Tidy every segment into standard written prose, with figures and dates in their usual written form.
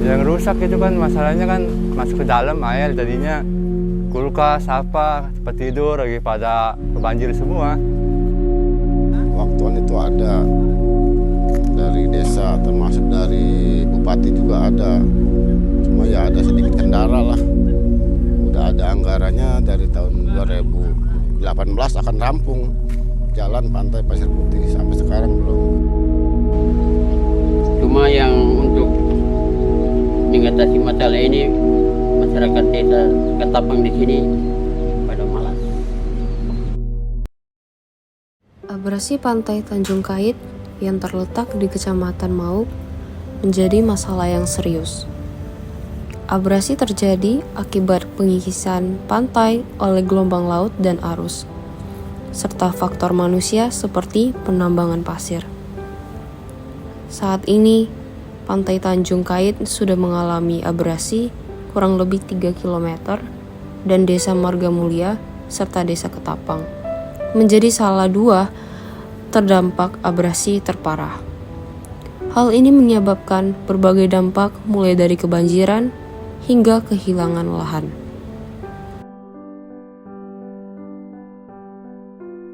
Yang rusak itu kan masalahnya kan masuk ke dalam air, tadinya kulkas apa tempat tidur lagi pada kebanjir semua. Waktuan itu ada dari desa, termasuk dari bupati juga ada. Cuma ya ada sedikit kendala lah. Udah ada anggarannya dari tahun 2018 akan rampung jalan Pantai Pasir Putih, sampai sekarang belum. Cuma yang untuk mengatasi masalah ini, masyarakat desa Ketapang di sini pada malas. Abrasi Pantai Tanjung Kait yang terletak di Kecamatan Mauk menjadi masalah yang serius. Abrasi terjadi akibat pengikisan pantai oleh gelombang laut dan arus, serta faktor manusia seperti penambangan pasir. Saat ini, Pantai Tanjung Kait sudah mengalami abrasi kurang lebih 3 km dan Desa Margamulia serta Desa Ketapang menjadi salah dua terdampak abrasi terparah. Hal ini menyebabkan berbagai dampak mulai dari kebanjiran hingga kehilangan lahan.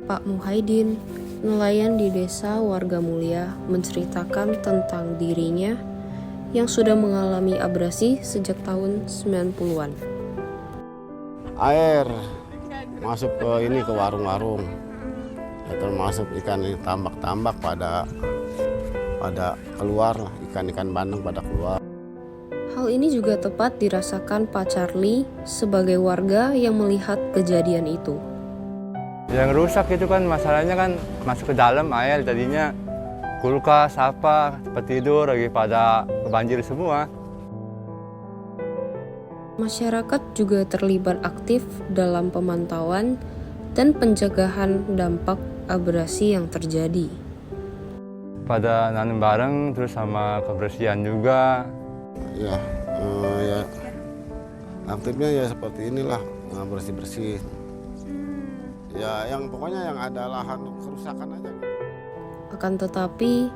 Pak Muhaidin, nelayan di Desa Wargamulia, menceritakan tentang dirinya yang sudah mengalami abrasi sejak tahun 90-an. Air masuk ke warung-warung, ya, termasuk ikan tambak-tambak pada keluar lah, ikan-ikan bandeng pada keluar. Hal ini juga tepat dirasakan Pak Charlie sebagai warga yang melihat kejadian itu. Yang rusak itu kan masalahnya kan masuk ke dalam air, tadinya kulkas apa tempat tidur lagi pada kebanjir semua. Masyarakat juga terlibat aktif dalam pemantauan dan pencegahan dampak abrasi yang terjadi. Pada nanam bareng, terus sama kebersihan juga. Ya, aktifnya ya seperti inilah, bersih-bersih. Ya, yang pokoknya yang ada lahan kerusakan aja. Akan tetapi,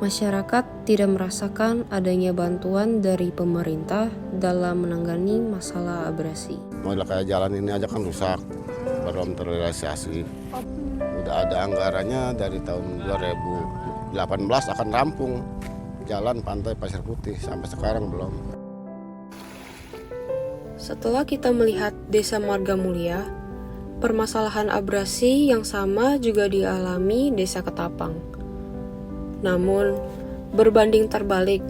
masyarakat tidak merasakan adanya bantuan dari pemerintah dalam menangani masalah abrasi. Model kayak jalan ini aja kan rusak, belum terrealisasi. Udah ada anggarannya dari tahun 2018 akan rampung jalan Pantai Pasir Putih, sampai sekarang belum. Setelah kita melihat Desa Margamulia, permasalahan abrasi yang sama juga dialami Desa Ketapang. Namun, berbanding terbalik,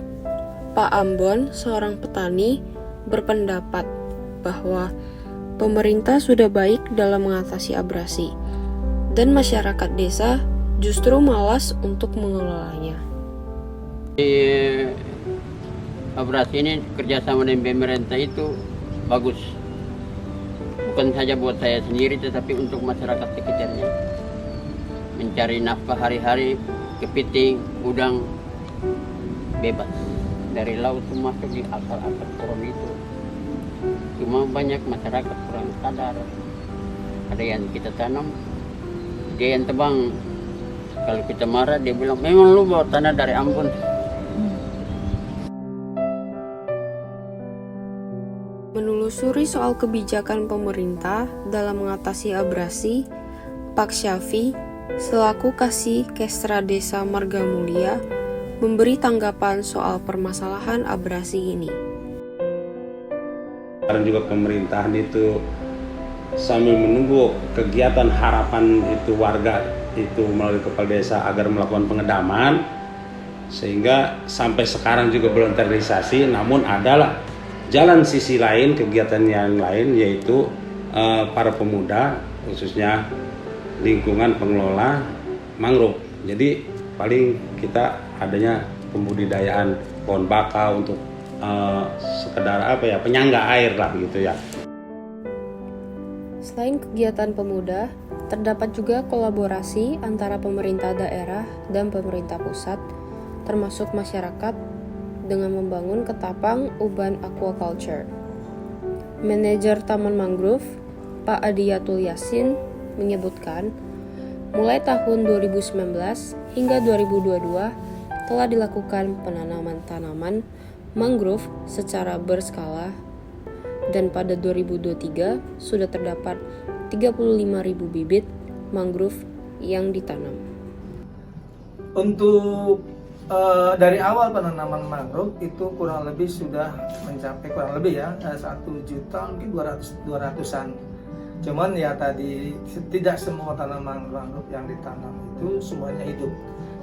Pak Ambon, seorang petani, berpendapat bahwa pemerintah sudah baik dalam mengatasi abrasi, dan masyarakat desa justru malas untuk mengelolanya. Abrasi ini kerjasama dengan pemerintah itu bagus. Bukan saja buat saya sendiri, tetapi untuk masyarakat sekitarnya. Mencari nafkah hari-hari, kepiting, udang, bebas. Dari laut itu masuk di akal-akal pohon itu. Cuma banyak masyarakat kurang sadar. Ada yang kita tanam, dia yang tebang. Kalau kita marah, dia bilang, memang lu bawa tanah dari Ambon. Menelusuri soal kebijakan pemerintah dalam mengatasi abrasi, Pak Syafi, selaku Kasih Kestra Desa Margamulia, memberi tanggapan soal permasalahan abrasi ini. Sekarang juga pemerintahan itu sambil menunggu kegiatan harapan itu warga itu melalui kepala desa agar melakukan pengedaman, sehingga sampai sekarang juga belum terrealisasi. Namun adalah jalan sisi lain, kegiatan yang lain, yaitu para pemuda, khususnya lingkungan pengelola mangrove. Jadi paling kita adanya pembudidayaan pohon baka untuk sekedar penyangga air lah gitu ya. Selain kegiatan pemuda, terdapat juga kolaborasi antara pemerintah daerah dan pemerintah pusat, termasuk masyarakat, dengan membangun Ketapang Urban Aquaculture. Manajer Taman Mangrove, Pak Adiyatul Yasin, menyebutkan, mulai tahun 2019 hingga 2022 telah dilakukan penanaman tanaman mangrove secara berskala, dan pada 2023 sudah terdapat 35.000 bibit mangrove yang ditanam. Untuk dari awal penanaman mangrove itu kurang lebih sudah mencapai 1 juta mungkin 200-an. Cuman ya tadi tidak semua tanaman mangrove yang ditanam itu semuanya hidup.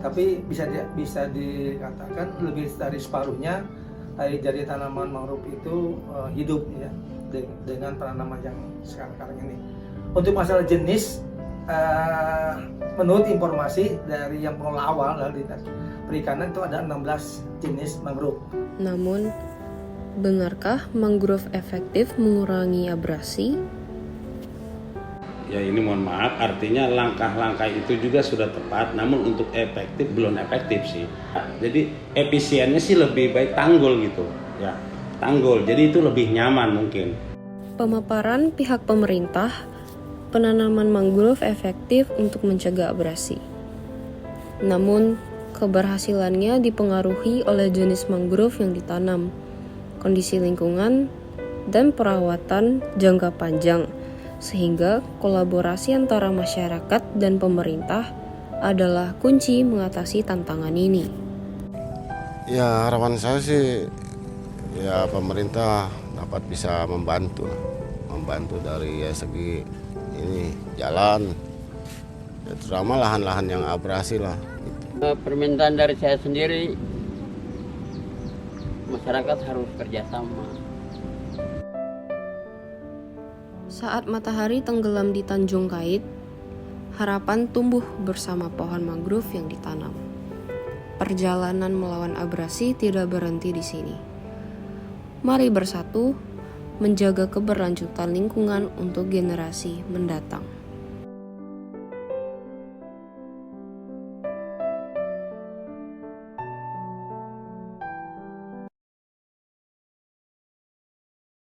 Tapi bisa dikatakan lebih dari separuhnya dari tanaman mangrove itu hidup ya dengan penanaman yang sekarang ini. Untuk masalah jenis, menurut informasi dari yang pengelola awal dari perikanan itu ada 16 jenis mangrove. Namun, benarkah mangrove efektif mengurangi abrasi? Ya ini mohon maaf, artinya langkah-langkah itu juga sudah tepat, namun untuk efektif belum efektif sih. Jadi efisiennya sih lebih baik tanggul gitu, ya tanggul. Jadi itu lebih nyaman mungkin. Pemaparan pihak pemerintah, penanaman mangrove efektif untuk mencegah abrasi. Namun, keberhasilannya dipengaruhi oleh jenis mangrove yang ditanam, kondisi lingkungan, dan perawatan jangka panjang, sehingga kolaborasi antara masyarakat dan pemerintah adalah kunci mengatasi tantangan ini. Ya harapan saya sih ya pemerintah dapat bisa membantu dari segi ini jalan, ya, terutama lahan-lahan yang abrasi lah. Permintaan dari saya sendiri, masyarakat harus kerjasama. Saat matahari tenggelam di Tanjung Kait, harapan tumbuh bersama pohon mangrove yang ditanam. Perjalanan melawan abrasi tidak berhenti di sini. Mari bersatu menjaga keberlanjutan lingkungan untuk generasi mendatang.